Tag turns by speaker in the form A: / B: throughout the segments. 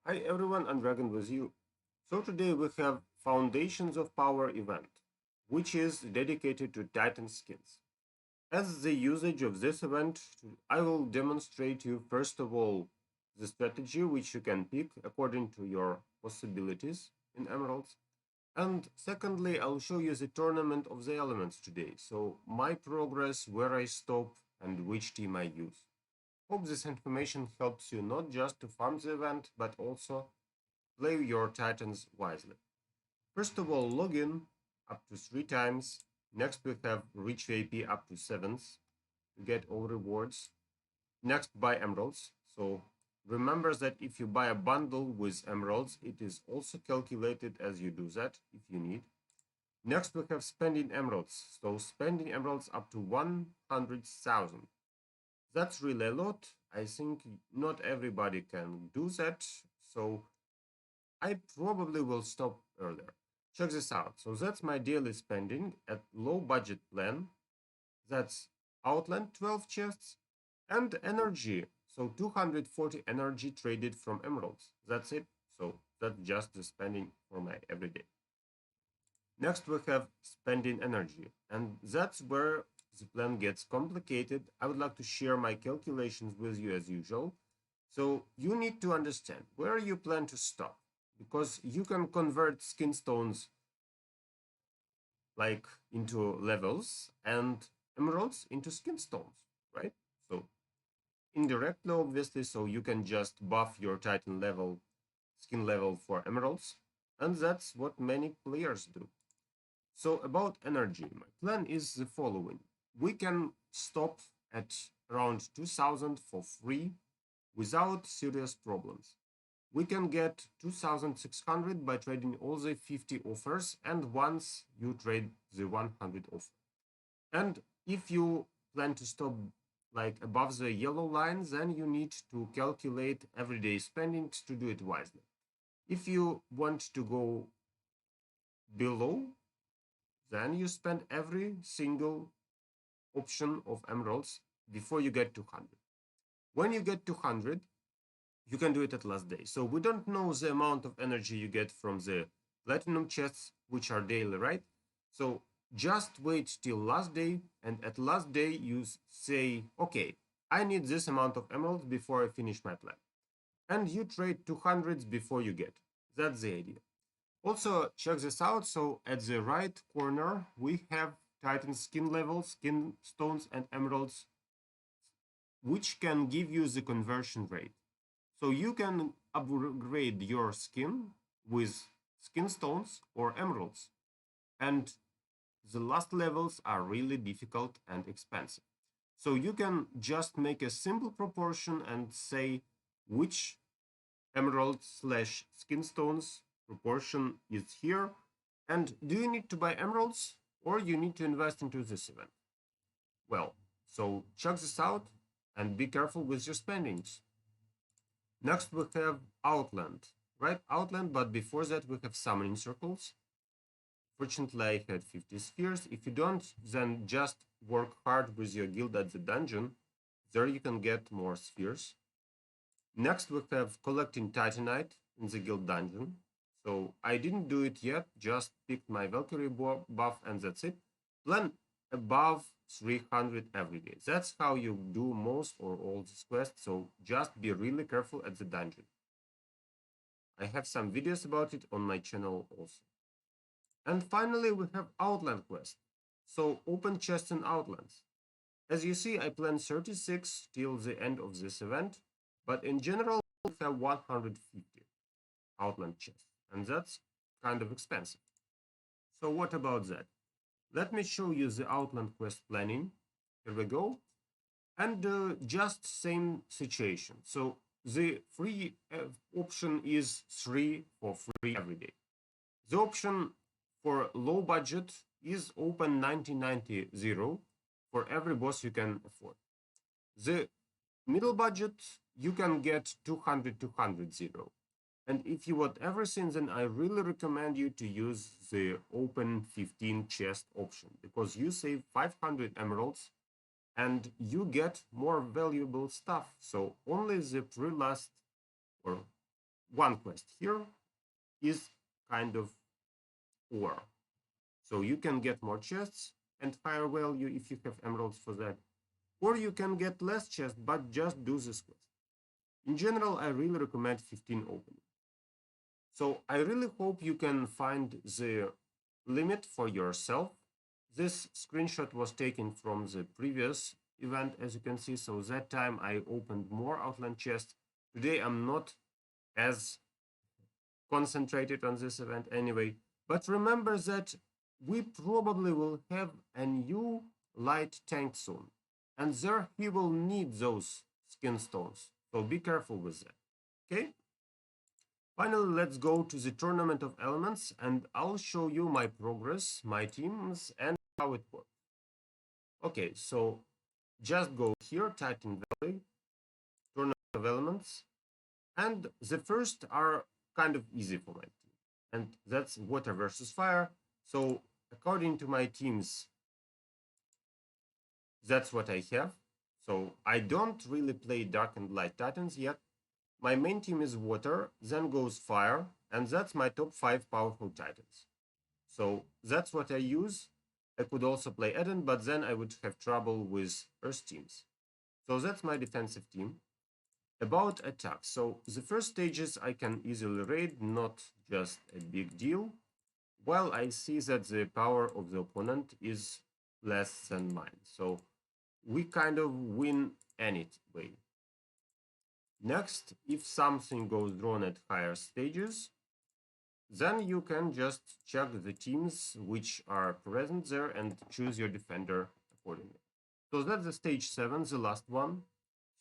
A: Hi everyone, and Dragon with you. So today we have Foundations of Power event, which is dedicated to Titan skins. As the usage of this event, I will demonstrate you first of all the strategy which you can pick according to your possibilities in Emeralds. And secondly, I'll show you the tournament of the elements today. So my progress, where I stop, and which team I use. Hope this information helps you not just to farm the event, but also play your titans wisely. First of all, log in up to 3 times. Next, we have reach VIP up to 7th to get all rewards. Next, buy emeralds. So remember that if you buy a bundle with emeralds, it is also calculated as you do that if you need. Next, we have spending emeralds. So spending emeralds up to 100,000. That's really a lot. I think not everybody can do that. So I probably will stop earlier. Check this out. So that's my daily spending at low budget plan. That's Outland 12 chests and energy. So 240 energy traded from emeralds. That's it. So that's just the spending for my everyday. Next we have spending energy, and that's where the plan gets complicated. I would like to share my calculations with you as usual. So you need to understand where you plan to stop, because you can convert skin stones like into levels and emeralds into skin stones, right? So indirectly, obviously, so you can just buff your titan level, skin level for emeralds, and that's what many players do. So about energy, my plan is the following. We can stop at around 2000 for free without serious problems. We can get 2600 by trading all the 50 offers, and once you trade the 100 offer. And if you plan to stop like above the yellow line, then you need to calculate everyday spendings to do it wisely. If you want to go below, then you spend every single option of emeralds before you get to 100. When you get to 100, you can do it at last day. So we don't know the amount of energy you get from the platinum chests, which are daily, right? So just wait till last day, and at last day you say, okay, I need this amount of emeralds before I finish my plan. And you trade 200s before you get. That's the idea. Also, check this out. So at the right corner, we have Titan skin levels, skin stones, and emeralds, which can give you the conversion rate. So you can upgrade your skin with skin stones or emeralds. And the last levels are really difficult and expensive. So you can just make a simple proportion and say which emerald slash skin stones proportion is here. And do you need to buy emeralds or you need to invest into this event? Well, so check this out and be careful with your spendings. Next we have Outland, right? Outland, but before that we have summoning circles. Fortunately, I had 50 spheres. If you don't, then just work hard with your guild at the dungeon. There you can get more spheres. Next we have collecting titanite in the guild dungeon. So I didn't do it yet, just picked my Valkyrie buff and that's it. Plan above 300 every day. That's how you do most or all these quests, so just be really careful at the dungeon. I have some videos about it on my channel also. And finally, we have Outland quest. So open chests in Outlands. As you see, I plan 36 till the end of this event, but in general, we have 150 Outland chests, and that's kind of expensive. So what about that? Let me show you the Outland quest planning. Here we go. And just same situation. So the free option is 3 for free every day. The option for low budget is open 1990 for every boss you can afford. The middle budget, you can get 200 And if you want everything, then I really recommend you to use the open 15 chest option, because you save 500 emeralds and you get more valuable stuff. So only the pre-last or one quest here is kind of ore. So you can get more chests and higher value if you have emeralds for that. Or you can get less chests, but just do this quest. In general, I really recommend 15 opening. So I really hope you can find the limit for yourself. This screenshot was taken from the previous event, as you can see. So that time I opened more Outland chests. Today I'm not as concentrated on this event anyway. But remember that we probably will have a new light tank soon. And there he will need those skin stones. So be careful with that. Okay? Finally, let's go to the Tournament of Elements and I'll show you my progress, my teams, and how it works. Okay, so just go here, Titan Valley, Tournament of Elements, and the first are kind of easy for my team. And that's Water versus Fire. So according to my teams, that's what I have. So I don't really play Dark and Light Titans yet. My main team is Water, then goes Fire, and that's my top 5 powerful Titans. So that's what I use. I could also play Eden, but then I would have trouble with Earth teams. So that's my defensive team. About attacks. So the first stages I can easily raid, not just a big deal. While I see that the power of the opponent is less than mine. So we kind of win anyway. Next, if something goes wrong at higher stages, then you can just check the teams which are present there and choose your defender accordingly. So that's the stage 7, the last one.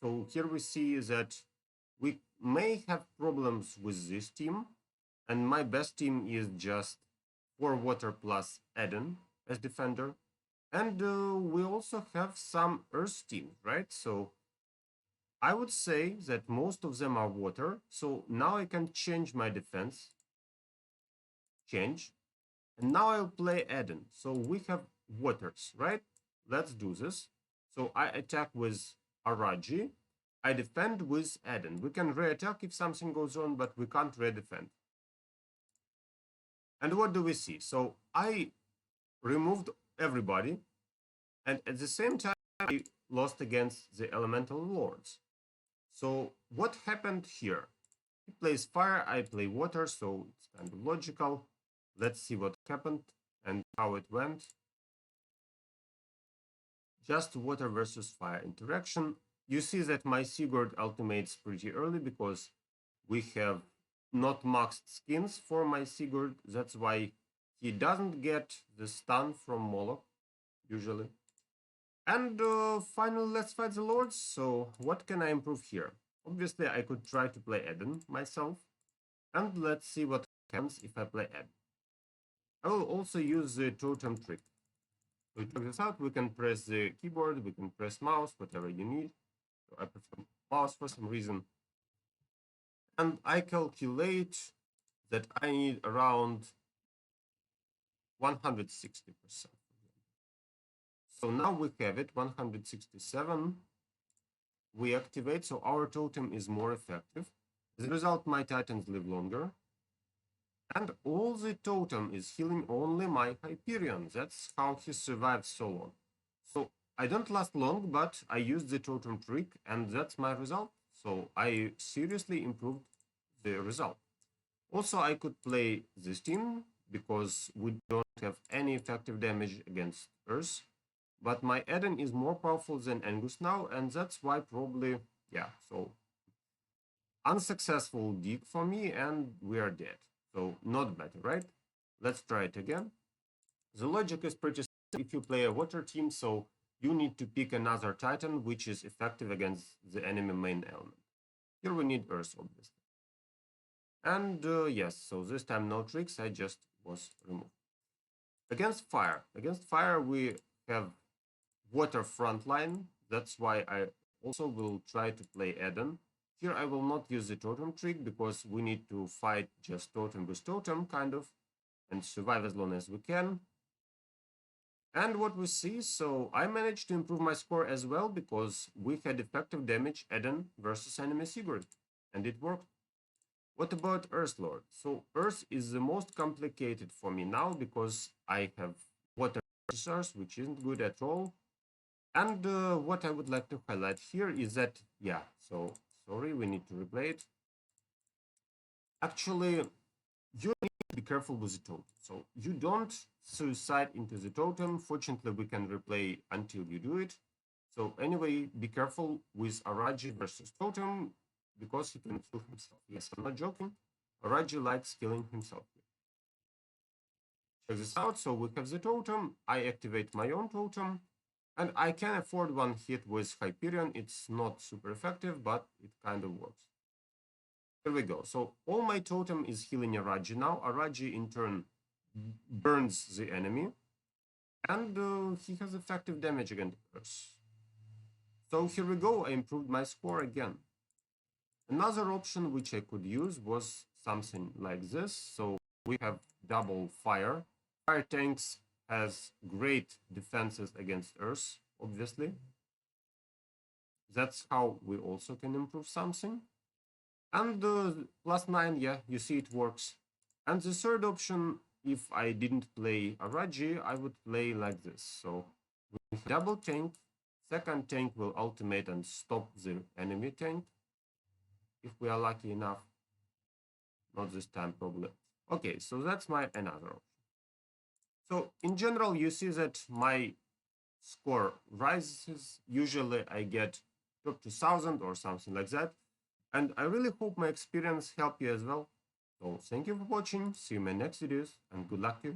A: So here we see that we may have problems with this team, and my best team is just 4 Water plus Eden as defender. And we also have some Earth teams, right? So I would say that most of them are Water. So now I can change my defense. Change. And now I'll play Eden. So we have Waters, right? Let's do this. So I attack with Araji. I defend with Eden. We can re-attack if something goes wrong, but we can't re-defend. And what do we see? So I removed everybody. And at the same time, I lost against the Elemental Lords. So what happened here? He plays Fire, I play Water, so it's kind of logical. Let's see what happened and how it went. Just Water versus Fire interaction. You see that my Sigurd ultimates pretty early because we have not maxed skins for my Sigurd. That's why he doesn't get the stun from Moloch, usually. And finally, let's fight the Lords. So what can I improve here? Obviously, I could try to play Eden myself. And let's see what happens if I play Eden. I will also use the totem trick. To check this out, we can press the keyboard, we can press mouse, whatever you need. So I prefer mouse for some reason. And I calculate that I need around 160%. So now we have it, 167. We activate, so our totem is more effective. As a result, my Titans live longer. And all the totem is healing only my Hyperion. That's how he survived so long. So I don't last long, but I used the totem trick, and that's my result. So I seriously improved the result. Also, I could play this team because we don't have any effective damage against Earth. But my Eden is more powerful than Angus now, and that's why probably, yeah, so unsuccessful dig for me, and we are dead. So not better, right? Let's try it again. The logic is pretty simple. If you play a Water team, so you need to pick another Titan which is effective against the enemy main element. Here we need Earth, obviously. And yes, so this time no tricks, I just was removed. Against Fire we have Water frontline. That's why I also will try to play Eden. Here I will not use the totem trick because we need to fight just totem with totem, kind of, and survive as long as we can. And what we see, so I managed to improve my score as well because we had effective damage Eden versus enemy Sigurd, and it worked. What about Earth Lord? So Earth is the most complicated for me now because I have water resource, which isn't good at all. And what I would like to highlight here is that, yeah, so sorry, we need to replay it. Actually, you need to be careful with the totem. So you don't suicide into the totem. Fortunately, we can replay until you do it. So anyway, be careful with Araji versus totem because he can kill himself. Yes, I'm not joking. Araji likes killing himself. Check this out. So we have the totem. I activate my own totem. And I can afford one hit with Hyperion. It's not super effective, but it kind of works. Here we go. So all my totem is healing Araji now. Araji in turn burns the enemy. And he has effective damage against us. So here we go. I improved my score again. Another option which I could use was something like this. So we have double fire. Fire tanks has great defenses against Earth, obviously. That's how we also can improve something. And +9, yeah, you see it works. And the third option, if I didn't play Araji, I would play like this. So with double tank, second tank will ultimate and stop the enemy tank. If we are lucky enough. Not this time, probably. Okay, so that's my another option. So in general, you see that my score rises. Usually I get up to 1,000 or something like that. And I really hope my experience helped you as well. So thank you for watching, see you in my next videos, and good luck to you.